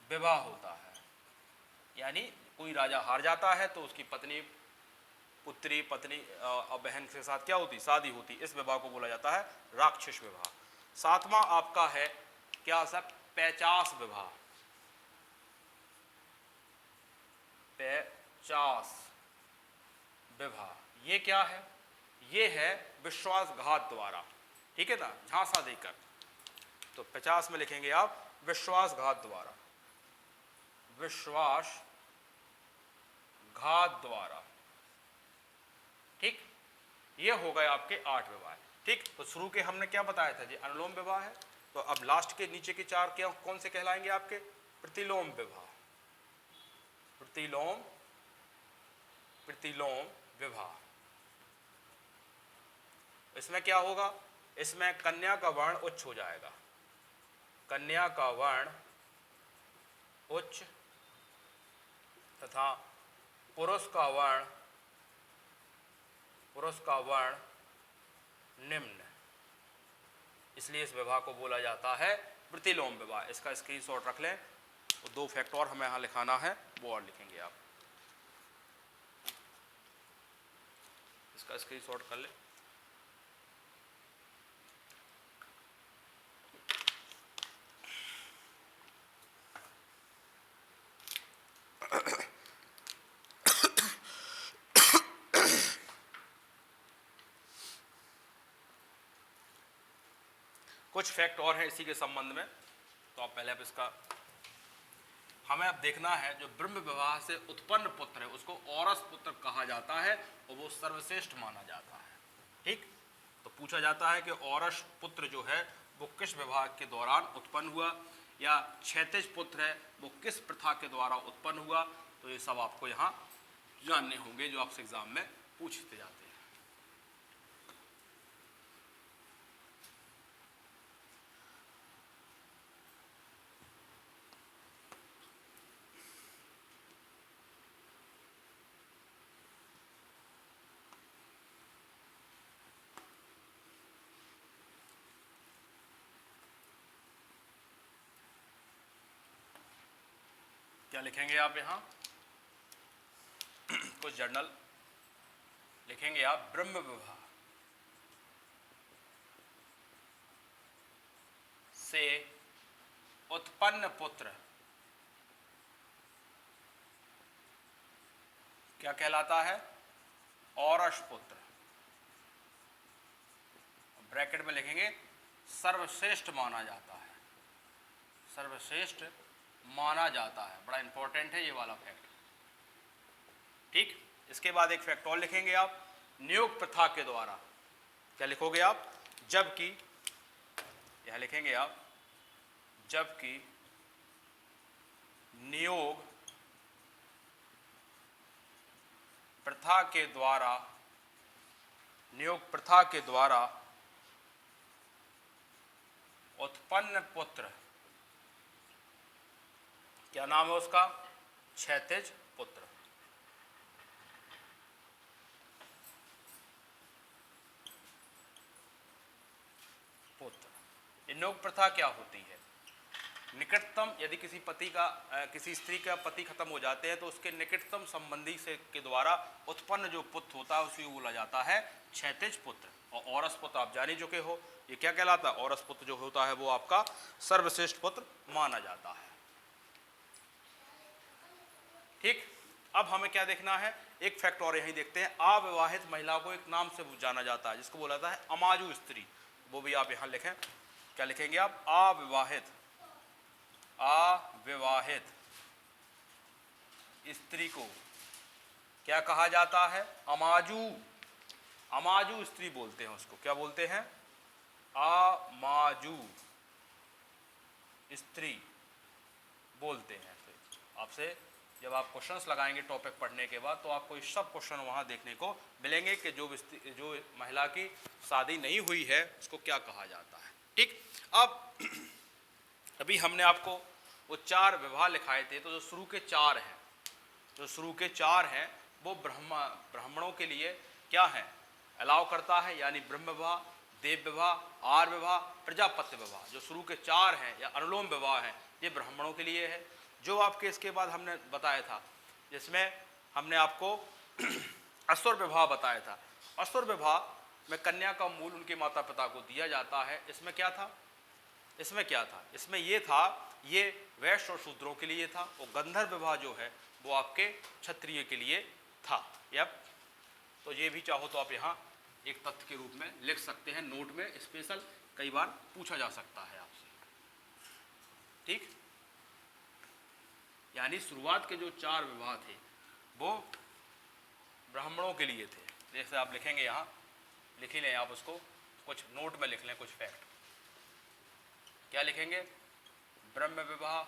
विवाह होता है। यानी कोई राजा हार जाता है तो उसकी पत्नी, पुत्री, पत्नी और बहन के साथ क्या होती? शादी होती। इस विवाह को बोला जाता है राक्षस विवाह। सातवां आपका है क्या सब? पैचास विवाह। पैचास विवाह ये क्या है? ये है विश्वासघात द्वारा। ठीक है ना, झांसा देकर। तो 50 में लिखेंगे आप विश्वासघात द्वारा, विश्वासघात द्वारा। ठीक, ये हो गए आपके 8 विवाह। ठीक, तो शुरू के हमने क्या बताया था जी? अनुलोम विवाह है। तो अब लास्ट के नीचे के 4 क्या कौन से कहलाएंगे आपके? प्रतिलोम विवाह। प्रतिलोम विवाह। इसमें क्या होगा? इसमें कन्या का वर्ण उच्च हो जाएगा, कन्या का वर्ण उच्च तथा पुरुष का वर्ण निम्न। इसलिए इस विवाह को बोला जाता है प्रतिलोम विवाह। इसका स्क्रीनशॉट रख लें। तो 2 फैक्ट और हमें यहाँ लिखाना है, वो और लिखेंगे आप। इसका स्क्रीनशॉट कर लें। कुछ फैक्ट और हैं इसी के संबंध में। तो आप पहले अब इसका हमें अब देखना है, जो ब्रह्म विवाह से उत्पन्न पुत्र है उसको औरस पुत्र कहा जाता है और वो सर्वश्रेष्ठ माना जाता है। ठीक, तो पूछा जाता है कि औरस पुत्र जो है वो किस विवाह के दौरान उत्पन्न हुआ, या क्षैतिज पुत्र है वो किस प्रथा के द्वारा उत्पन्न हुआ। तो ये सब आपको यहाँ जानने होंगे जो आपसे एग्जाम में पूछते जाते हैं। क्या लिखेंगे आप यहाँ? कुछ जर्नल लिखेंगे आप। ब्रह्म विवाह, से उत्पन्न पुत्र क्या कहलाता है? औरस पुत्र। ब्रैकेट में लिखेंगे सर्वश्रेष्ठ माना जाता है, सर्वश्रेष्ठ माना जाता है। बड़ा इंपॉर्टेंट है ये वाला फैक्ट। ठीक, इसके बाद एक फैक्ट और लिखेंगे आप, नियोग प्रथा के द्वारा। क्या लिखोगे आप? जबकि, यह लिखेंगे आप, जबकि नियोग प्रथा के द्वारा, नियोग प्रथा के द्वारा उत्पन्न पुत्र, क्या नाम है उसका? क्षैतिज पुत्र। पुत्र। नियोग प्रथा क्या होती है? निकटतम, यदि किसी पति का, किसी स्त्री का पति खत्म हो जाते हैं तो उसके निकटतम संबंधी से के द्वारा उत्पन्न जो पुत्र होता है उसी बोला जाता है क्षैतिज पुत्र। और औरस पुत्र आप जान ही चुके हो, ये क्या कहलाता है? औरस पुत्र जो होता है वो आपका सर्वश्रेष्ठ पुत्र माना जाता है। ठीक, अब हमें क्या देखना है? एक फैक्ट और यही देखते हैं। अविवाहित महिला को एक नाम से जाना जाता है जिसको बोला जाता है अमाजु स्त्री। वो भी आप यहां लिखें। क्या लिखेंगे आप? अविवाहित, अविवाहित स्त्री को क्या कहा जाता है? अमाजु। अमाजु स्त्री बोलते हैं उसको। क्या बोलते हैं? अमाजु स्त्री बोलते हैं। तो आपसे जब आप क्वेश्चंस लगाएंगे टॉपिक पढ़ने के बाद तो आपको ये सब क्वेश्चन वहां देखने को मिलेंगे कि जो महिला की शादी नहीं हुई है उसको क्या कहा जाता है। ठीक, अब अभी हमने आपको वो 4 विवाह लिखाए थे, तो जो शुरू के 4 हैं, जो शुरू के 4 हैं वो ब्राह्मणों के लिए क्या है? अलाउ करता है, यानी ब्रह्म विवाह, देव विवाह, आर विवाह, प्रजापत्य विवाह। जो शुरू के 4 हैं या अनुलोम विवाह हैं ये ब्राह्मणों के लिए है। जो आपके इसके बाद हमने बताया था, जिसमें हमने आपको असुर विवाह बताया था। असुर विवाह में कन्या का मूल उनके माता पिता को दिया जाता है। इसमें क्या था? इसमें क्या था? इसमें ये था, ये वैश्य और शूद्रों के लिए था। और गंधर्व विवाह जो है वो आपके क्षत्रिय के लिए था। यप, तो ये भी चाहो तो आप यहाँ एक तथ्य के रूप में लिख सकते हैं, नोट में स्पेशल, कई बार पूछा जा सकता है आपसे। ठीक, यानी शुरुआत के जो 4 विवाह थे वो ब्राह्मणों के लिए थे। जैसे आप लिखेंगे यहाँ, लिख ही लें आप उसको, कुछ नोट में लिख लें कुछ फैक्ट। क्या लिखेंगे? ब्रह्म विवाह,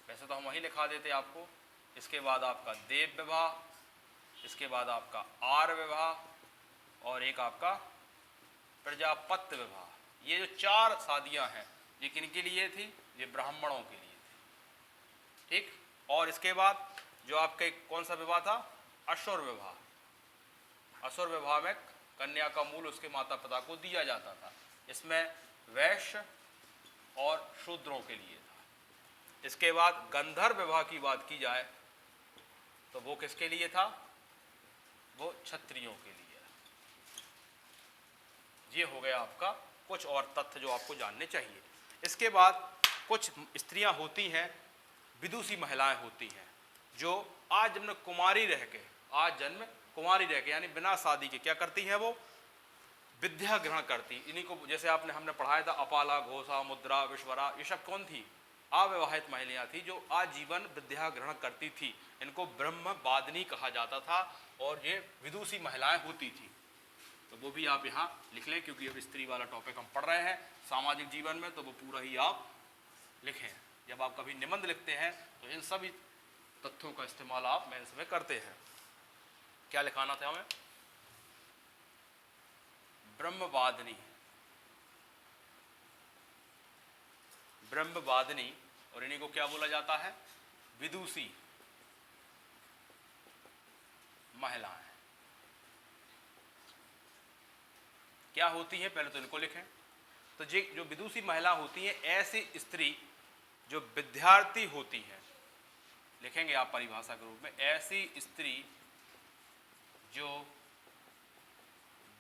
वैसे तो हम वही लिखा देते आपको। इसके बाद आपका देव विवाह, इसके बाद आपका आर विवाह और एक आपका प्रजापत्य विवाह। ये जो 4 शादियां हैं ये किनके लिए थी? ये ब्राह्मणों के लिए थी। ठीक, और इसके बाद जो आपके कौन सा विवाह था? असुर विवाह। असुर विवाह में कन्या का मूल उसके माता पिता को दिया जाता था। इसमें वैश्य और शूद्रों के लिए था। इसके बाद गंधर्व विवाह की बात की जाए तो वो किसके लिए था? वो क्षत्रियों के लिए। ये हो गया आपका कुछ और तथ्य जो आपको जानने चाहिए। इसके बाद कुछ स्त्रियां होती हैं, विदुषी महिलाएं होती हैं, जो आज जन्म कुमारी रह के, आज जन्म कुमारी रह के यानी बिना शादी के क्या करती हैं? वो विद्या ग्रहण करती। इन्हीं को जैसे हमने पढ़ाया था, अपाला, घोषा, मुद्रा, विश्वरा, ये सब कौन थी? अविवाहित महिलाएं थी जो आजीवन विद्या ग्रहण करती थी। इनको ब्रह्मवादिनी कहा जाता था और ये विदुषी महिलाएं होती थी। तो वो भी आप यहाँ लिख लें, क्योंकि अब स्त्री वाला टॉपिक हम पढ़ रहे हैं सामाजिक जीवन में, तो वो पूरा ही आप लिखें। जब आप कभी निबंध लिखते हैं तो इन सभी तथ्यों का इस्तेमाल आप मेंस में करते हैं। क्या लिखाना था हमें? ब्रह्मवादिनी, ब्रह्मवादिनी, और इन्हीं को क्या बोला जाता है? विदुषी महिलाएं। क्या होती है? पहले तो इनको लिखें। तो जो विदुषी महिला होती है, ऐसी स्त्री जो विद्यार्थी होती है, लिखेंगे आप परिभाषा के रूप में, ऐसी स्त्री जो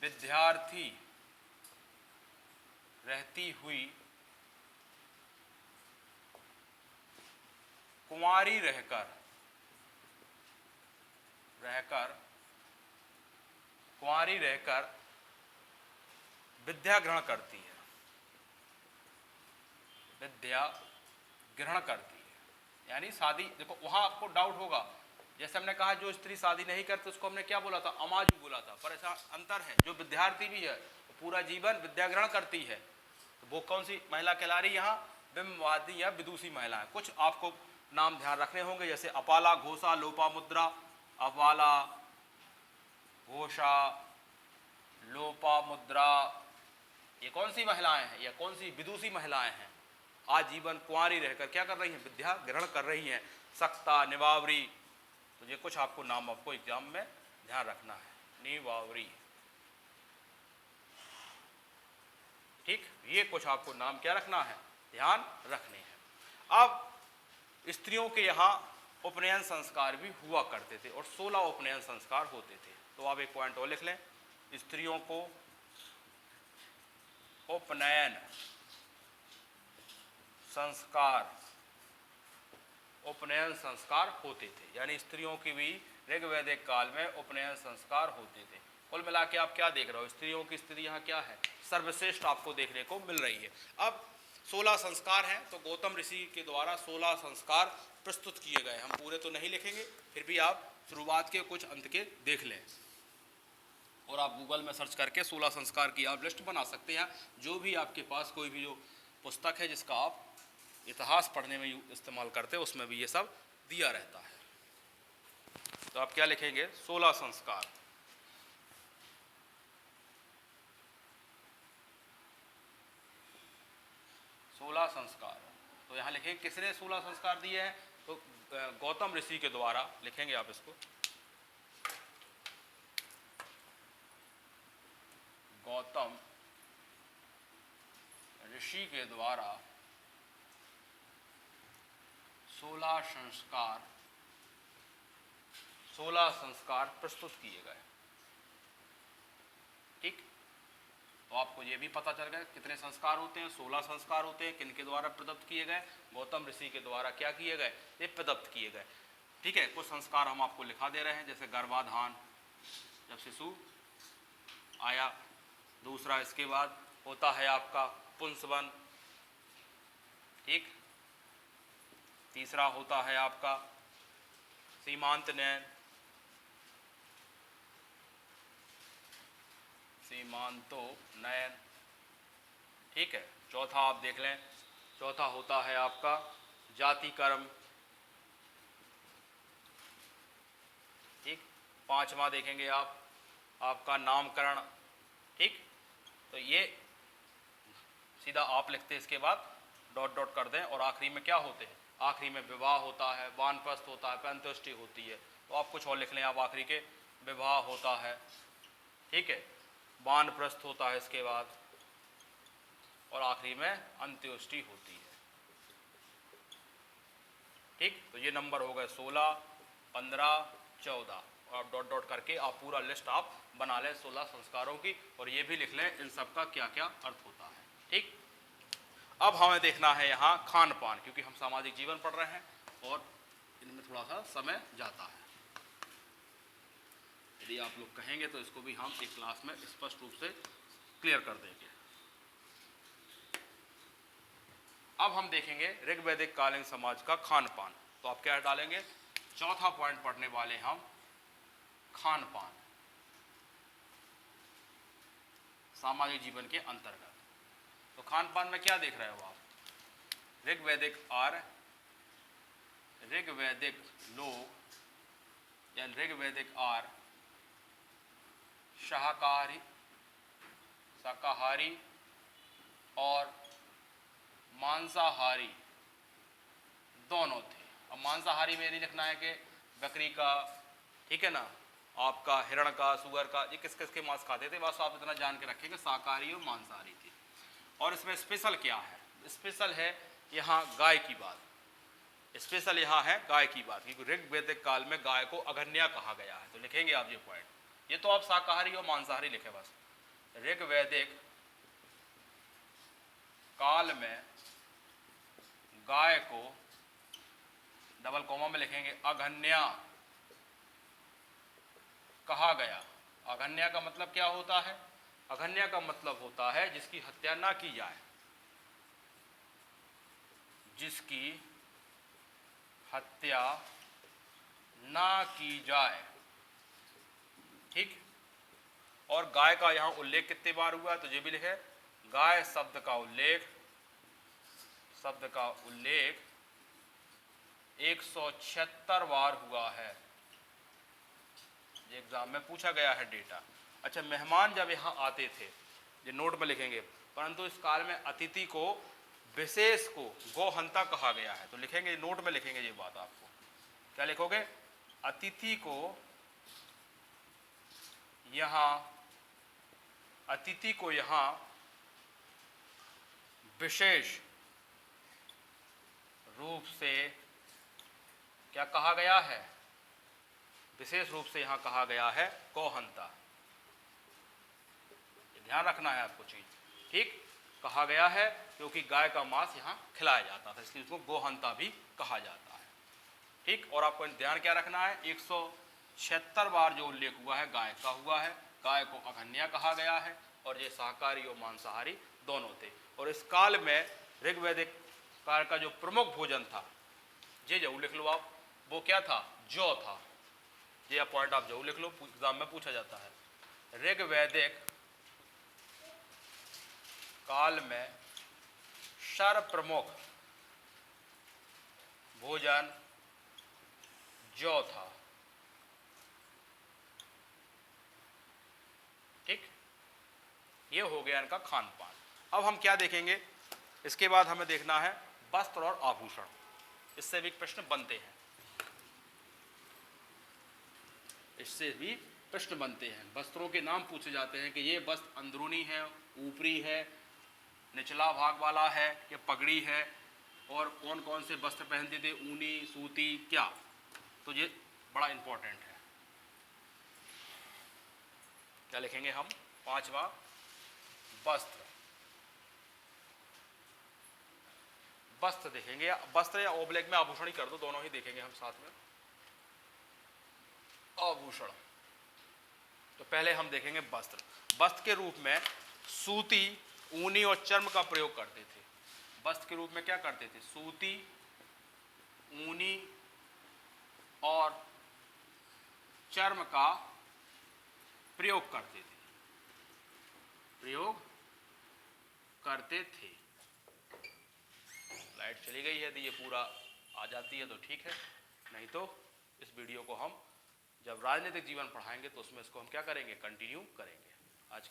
विद्यार्थी रहती हुई कुंवारी रहकर कुंवारी रहकर विद्या ग्रहण करती है, विद्या ग्रहण करती है। यानी शादी, देखो वहां आपको डाउट होगा, जैसे हमने कहा जो स्त्री शादी नहीं करती उसको हमने क्या बोला था, अमाजु बोला था, पर ऐसा अंतर है, जो विद्यार्थी भी है पूरा जीवन विद्या ग्रहण करती है, तो वो कौन सी महिला कहला रही है यहाँ, बिंबवादी या विदुषी महिलाएं। कुछ आपको नाम ध्यान रखने होंगे, जैसे अपाला, घोषा, लोपामुद्रा। अपाला, घोषा, लोपामुद्रा, ये कौन सी महिलाएं हैं, या कौन सी विदुषी महिलाएं हैं, आजीवन कुंवारी रहकर क्या कर रही हैं, विद्या ग्रहण कर रही हैं। सक्ता, निवावरी, तो ये कुछ आपको नाम आपको एग्जाम में ध्यान रखना है, निवावरी, ठीक, ये कुछ आपको नाम क्या रखना है, ध्यान रखने हैं। अब स्त्रियों के यहाँ उपनयन संस्कार भी हुआ करते थे और 16 उपनयन संस्कार होते थे। तो आप एक पॉइंट और लिख लें, स्त्रियों को उपनयन संस्कार होते थे, यानी स्त्रियों की भी ऋग्वैदिक काल में उपनयन संस्कार होते थे। कुल मिला के आप क्या देख रहे हो, स्त्रियों की स्थिति यहाँ क्या है, सर्वश्रेष्ठ आपको देखने को मिल रही है। अब 16 संस्कार हैं, तो गौतम ऋषि के द्वारा 16 संस्कार प्रस्तुत किए गए। हम पूरे तो नहीं लिखेंगे, फिर भी आप शुरुआत के कुछ अंत के देख लें, और आप गूगल में सर्च करके 16 संस्कार की आप लिस्ट बना सकते हैं। जो भी आपके पास कोई भी जो पुस्तक है जिसका आप इतिहास पढ़ने में इस्तेमाल करते हैं, उसमें भी ये सब दिया रहता है। तो आप क्या लिखेंगे, 16 संस्कार। संस्कार, तो यहाँ लिखेंगे किसने 16 संस्कार दिए हैं, तो गौतम ऋषि के द्वारा लिखेंगे आप इसको, गौतम ऋषि के द्वारा 16 संस्कार प्रस्तुत किए गए। ठीक, तो आपको ये भी पता चल गया कितने संस्कार होते हैं, 16 संस्कार होते हैं। किनके द्वारा प्रदत्त किए गए, गौतम ऋषि के द्वारा क्या किए गए, ये प्रदत्त किए गए। ठीक है, कुछ संस्कार हम आपको लिखा दे रहे हैं, जैसे गर्भाधान, जब शिशु आया। दूसरा इसके बाद होता है आपका पुंसवन। ठीक, तीसरा होता है आपका सीमांत नयन, सीमांतो नयन। ठीक है, चौथा आप देख लें, चौथा होता है आपका जाति कर्म। ठीक, पांचवा देखेंगे आप आपका नामकरण। ठीक, तो ये सीधा आप लिखते हैं, इसके बाद डॉट डॉट कर दें, और आखिरी में क्या होते हैं, आखिरी में विवाह होता है, वानप्रस्थ होता है, अंत्येष्टि होती है। तो आप कुछ और लिख लें, आप आखिरी के विवाह होता है, ठीक है, वानप्रस्थ होता है इसके बाद, और आखिरी में अंत्येष्टि होती है। ठीक, तो ये नंबर हो गए 16, 15, 14, और आप डॉट डॉट करके आप पूरा लिस्ट आप बना लें 16 संस्कारों की, और ये भी लिख लें इन सब का क्या क्या अर्थ होता है। ठीक, अब हमें देखना है यहाँ खान पान, क्योंकि हम सामाजिक जीवन पढ़ रहे हैं और इनमें थोड़ा सा समय जाता है। यदि आप लोग कहेंगे तो इसको भी हम एक क्लास में स्पष्ट रूप से क्लियर कर देंगे। अब हम देखेंगे ऋग्वैदिक कालीन समाज का खान पान। तो आप क्या डालेंगे, चौथा पॉइंट पढ़ने वाले हम खान पान, सामाजिक जीवन के अंतर्गत। तो खान पान में क्या देख रहे हो आप, ऋग्वैदिक लोग या ऋग्वैदिक शाकाहारी और मांसाहारी दोनों थे। अब मांसाहारी में नहीं लिखना है कि बकरी का, ठीक है ना, आपका हिरण का, सुअर का, ये किस किस के मांस खाते थे, बस आप इतना जान के रखेंगे शाकाहारी और मांसाहारी थी। और इसमें स्पेशल क्या है, स्पेशल है यहाँ गाय की बात, स्पेशल यहाँ है गाय की बात, क्योंकि ऋग्वैदिक काल में गाय को अघन्या कहा गया है। तो लिखेंगे आप ये पॉइंट, ये तो आप शाकाहारी और मांसाहारी लिखे बस। ऋग्वैदिक काल में गाय को डबल कॉमा में लिखेंगे अघन्या कहा गया। अघन्या का मतलब क्या होता है? अघन्या का मतलब होता है जिसकी हत्या ना की जाए, जिसकी हत्या ना की जाए। ठीक। और गाय का यहां उल्लेख कितने बार हुआ तो ये भी लिखे, गाय शब्द का उल्लेख 176 बार हुआ है। ये एग्जाम में पूछा गया है डेटा। अच्छा, मेहमान जब यहाँ आते थे, ये नोट में लिखेंगे, परंतु इस काल में अतिथि को विशेष को गोहंता कहा गया है। तो लिखेंगे, नोट में लिखेंगे ये बात। आपको क्या लिखोगे? अतिथि को यहाँ विशेष रूप से क्या कहा गया है? विशेष रूप से यहां कहा गया है गोहंता। ध्यान रखना है आपको चीज। ठीक, कहा गया है क्योंकि गाय का मांस यहां खिलाया जाता था, इसलिए उसको गोहंता भी कहा जाता है। ठीक, और आपको ध्यान क्या रखना है? 176 बार जो उल्लेख हुआ है गाय का हुआ है। गाय को अघन्या कहा गया है और ये शाकाहारी और मांसाहारी दोनों थे। और इस काल में ऋग्वैदिक काल का जो प्रमुख भोजन था, ये जरूर लिख लो आप, वो क्या था? जौ था। ये पॉइंट आप जरूर लिख लो, एग्जाम में पूछा जाता है। ऋग्वैदिक काल में सर्वप्रमुख भोजन जौ था। ठीक, ये हो गया इनका खान पान। अब हम क्या देखेंगे? इसके बाद हमें देखना है वस्त्र और आभूषण। इससे भी प्रश्न बनते हैं, इससे भी प्रश्न बनते हैं। वस्त्रों के नाम पूछे जाते हैं कि ये वस्त्र अंदरूनी है, ऊपरी है, निचला भाग वाला है, या पगड़ी है, और कौन कौन से वस्त्र पहनते थे, ऊनी, सूती, क्या। तो ये बड़ा इंपॉर्टेंट है। क्या लिखेंगे हम? पांचवा, वस्त्र। वस्त्र देखेंगे, वस्त्र या ओब्लिक में आभूषण ही कर दो, दोनों ही देखेंगे हम साथ में। आभूषण, तो पहले हम देखेंगे वस्त्र। वस्त्र के रूप में सूती, ऊनी और चर्म का प्रयोग करते थे। वस्त्र के रूप में क्या करते थे? सूती, ऊनी और चर्म का प्रयोग करते थे, लाइट चली गई है, यदि ये पूरा आ जाती है तो ठीक है, नहीं तो इस वीडियो को हम जब राजनीतिक जीवन पढ़ाएंगे तो उसमें इसको हम क्या करेंगे? कंटिन्यू करेंगे। आज